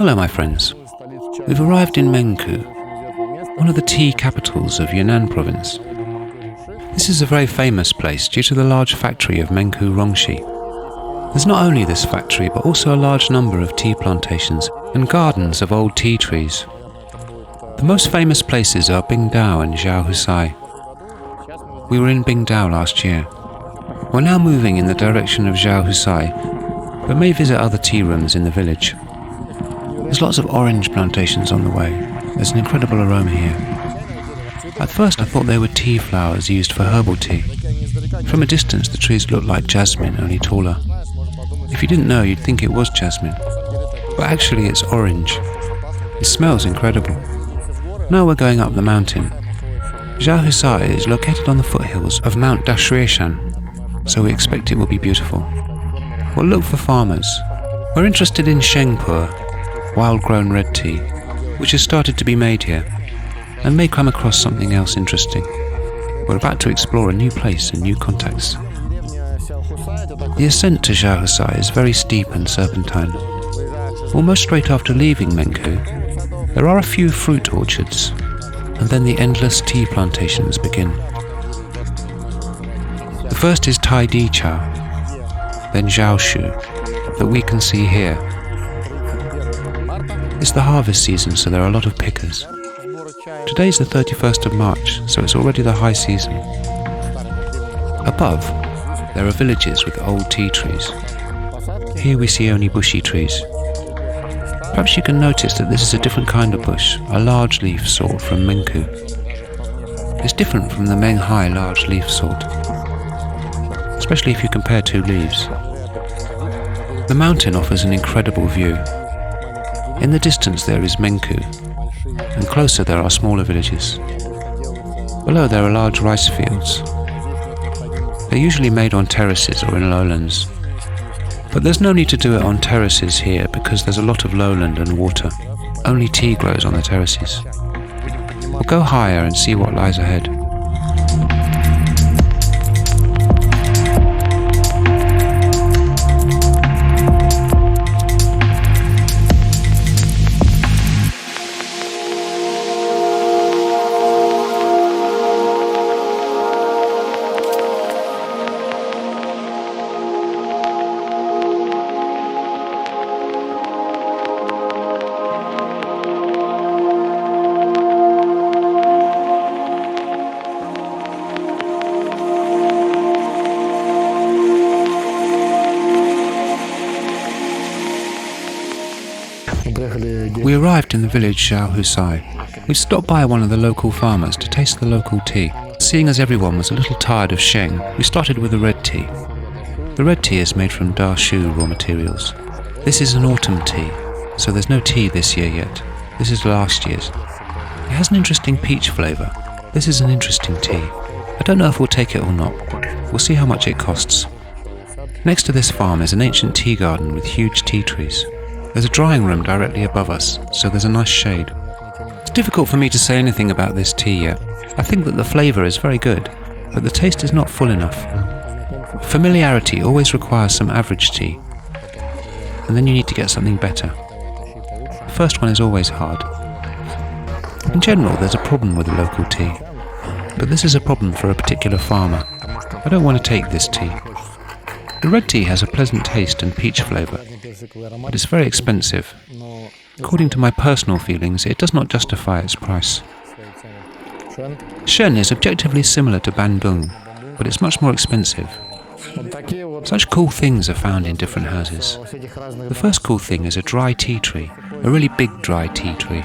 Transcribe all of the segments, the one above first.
Hello my friends, we've arrived in Mengku, one of the tea capitals of Yunnan province. This is a very famous place due to the large factory of Mengku Rongxi. There's not only this factory but also a large number of tea plantations and gardens of old tea trees. The most famous places are Bingdao and Xiaohusai. We were in Bingdao last year. We're now moving in the direction of Xiaohusai, but may visit other tea rooms in the village. There's lots of orange plantations on the way. There's an incredible aroma here. At first I thought they were tea flowers used for herbal tea. From a distance the trees looked like jasmine, only taller. If you didn't know, you'd think it was jasmine. But actually it's orange. It smells incredible. Now we're going up the mountain. Xiaohusai is located on the foothills of Mount Dashuishan, so we expect it will be beautiful. We'll look for farmers. We're interested in Shengpu, wild-grown red tea, which has started to be made here, and may come across something else interesting. We're about to explore a new place and new contacts. The ascent to Xiaohusai is very steep and serpentine. Almost straight after leaving Mengku, there are a few fruit orchards, and then the endless tea plantations begin. The first is Tai Di Cha, then Zhaoshu, that we can see here. It's the harvest season, so there are a lot of pickers. Today's the 31st of March, so it's already the high season. Above, there are villages with old tea trees. Here we see only bushy trees. Perhaps you can notice that this is a different kind of bush, a large leaf sort from Mengku. It's different from the Moychay large leaf sort, especially if you compare two leaves. The mountain offers an incredible view. In the distance there is Mengku, and closer there are smaller villages. Below there are large rice fields. They're usually made on terraces or in lowlands. But there's no need to do it on terraces here because there's a lot of lowland and water. Only tea grows on the terraces. We'll go higher and see what lies ahead. We arrived in the village Xiaohusai. We stopped by one of the local farmers to taste the local tea. Seeing as everyone was a little tired of Sheng, we started with the red tea. The red tea is made from Dashu raw materials. This is an autumn tea, so there's no tea this year yet. This is last year's. It has an interesting peach flavour. This is an interesting tea. I don't know if we'll take it or not. We'll see how much it costs. Next to this farm is an ancient tea garden with huge tea trees. There's a drying room directly above us, so there's a nice shade. It's difficult for me to say anything about this tea yet. I think that the flavour is very good, but the taste is not full enough. Familiarity always requires some average tea, and then you need to get something better. The first one is always hard. In general, there's a problem with the local tea, but this is a problem for a particular farmer. I don't want to take this tea. The red tea has a pleasant taste and peach flavour, but it's very expensive. According to my personal feelings, it does not justify its price. Shen is objectively similar to Bandung, but it's much more expensive. Such cool things are found in different houses. The first cool thing is a dry tea tree, a really big dry tea tree.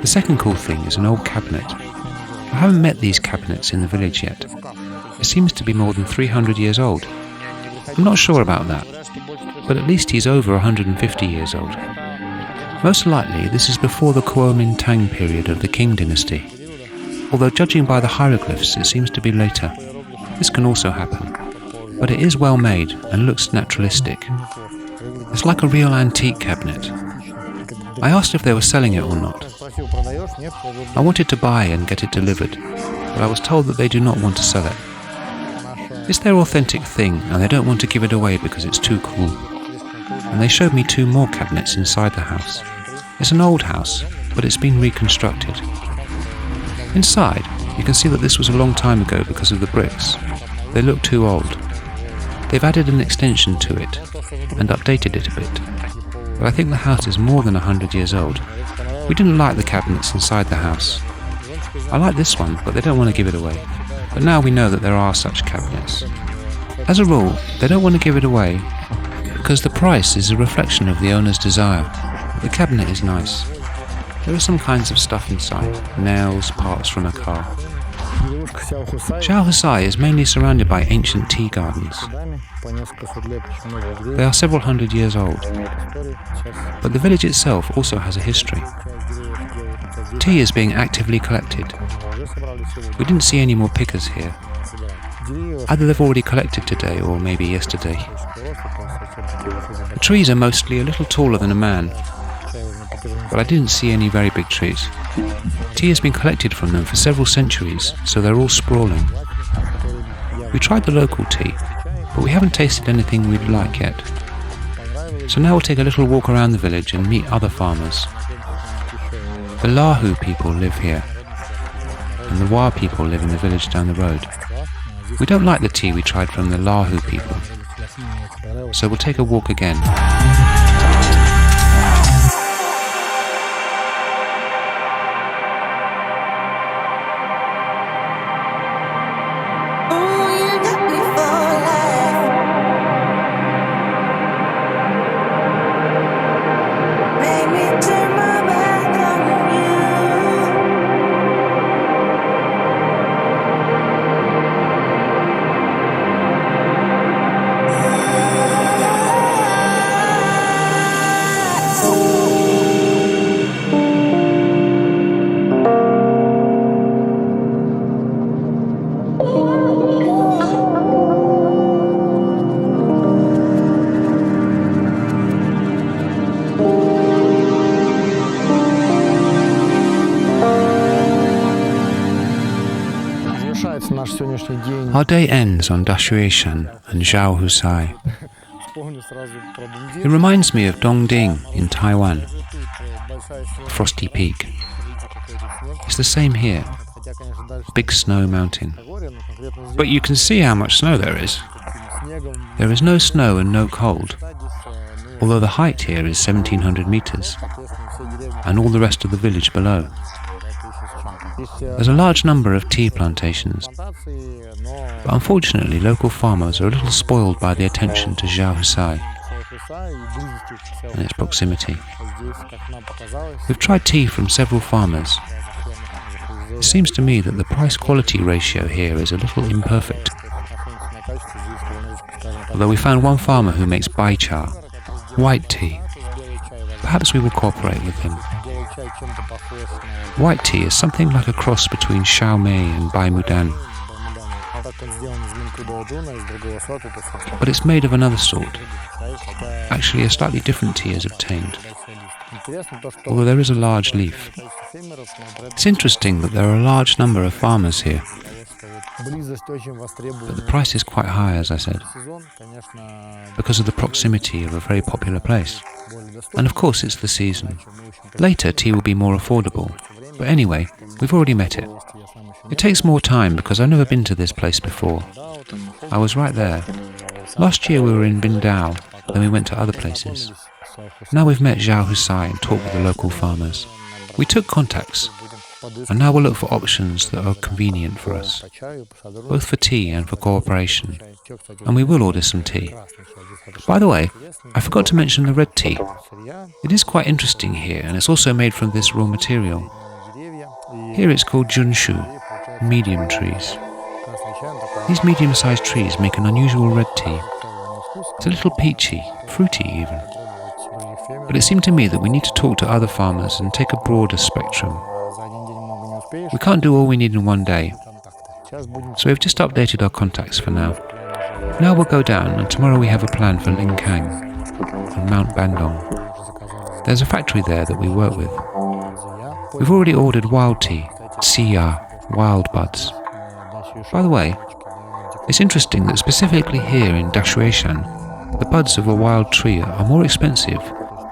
The second cool thing is an old cabinet. I haven't met these cabinets in the village yet. It seems to be more than 300 years old. I'm not sure about that, but at least he's over 150 years old. Most likely this is before the Kuomintang period of the Qing dynasty, although judging by the hieroglyphs it seems to be later. This can also happen, but it is well made and looks naturalistic. It's like a real antique cabinet. I asked if they were selling it or not. I wanted to buy and get it delivered, but I was told that they do not want to sell it. It's their authentic thing and they don't want to give it away because it's too cool. and they showed me 2 more cabinets inside the house. It's an old house, but it's been reconstructed. Inside, you can see that this was a long time ago because of the bricks. They look too old. They've added an extension to it and updated it a bit, but I think the house is more than 100 years old. We didn't like the cabinets inside the house. I like this one, but they don't want to give it away. But now we know that there are such cabinets. As a rule, they don't want to give it away because the price is a reflection of the owner's desire. The cabinet is nice. There are some kinds of stuff inside, nails, parts from a car. Xiaohusai is mainly surrounded by ancient tea gardens. They are several hundred years old, but the village itself also has a history. Tea is being actively collected. We didn't see any more pickers here. Either they've already collected today or maybe yesterday. The trees are mostly a little taller than a man, but I didn't see any very big trees. Tea has been collected from them for several centuries, so they're all sprawling. We tried the local tea, but we haven't tasted anything we'd like yet. So now we'll take a little walk around the village and meet other farmers. The Lahu people live here, and the Wa people live in the village down the road. We don't like the tea we tried from the Lahu people, so we'll take a walk again. Our day ends on Dashuishan and Xiaohusai. It reminds me of Dongding in Taiwan, Frosty Peak. It's the same here, big snow mountain. But you can see how much snow there is. There is no snow and no cold, although the height here is 1700 meters, and all the rest of the village below. There's a large number of tea plantations, but unfortunately local farmers are a little spoiled by the attention to Xiaohusai and its proximity. We've tried tea from several farmers. It seems to me that the price-quality ratio here is a little imperfect. Although we found one farmer who makes bai cha, white tea. Perhaps we will cooperate with him. White tea is something like a cross between Xiaomei and Bai Mudan, but it's made of another sort. Actually, a slightly different tea is obtained, although there is a large leaf. It's interesting that there are a large number of farmers here, but the price is quite high, as I said, because of the proximity of a very popular place. And of course it's the season. Later tea will be more affordable, but anyway, we've already met it. It takes more time because I've never been to this place before. I was right there. Last year we were in Bindao, then we went to other places. Now we've met Xiaohusai and talked with the local farmers. We took contacts, and now we'll look for options that are convenient for us, both for tea and for cooperation, and we will order some tea. By the way, I forgot to mention the red tea. It is quite interesting here, and it's also made from this raw material. Here it's called junshu, medium trees. These medium-sized trees make an unusual red tea. It's a little peachy, fruity even. But it seemed to me that we need to talk to other farmers and take a broader spectrum. We can't do all we need in one day, so we've just updated our contacts for now. Now we'll go down, and tomorrow we have a plan for Linkang and Mount Bandong. There's a factory there that we work with. We've already ordered wild tea, siya, wild buds. By the way, it's interesting that specifically here in Dashuishan, the buds of a wild tree are more expensive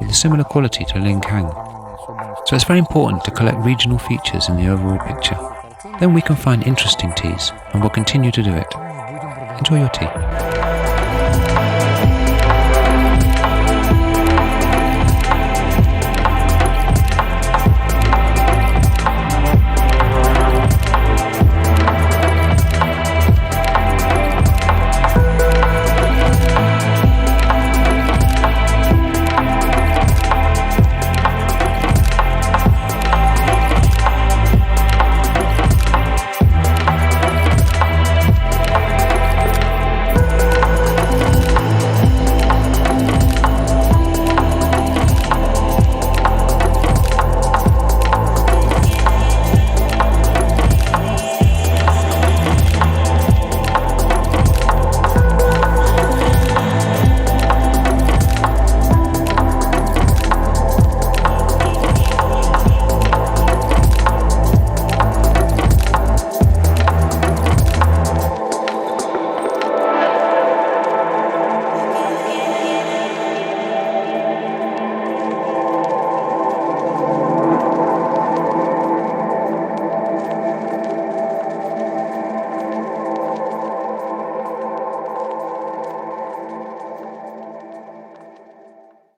with a similar quality to Linkang. So it's very important to collect regional features in the overall picture. Then we can find interesting teas, and we'll continue to do it. Enjoy your tea.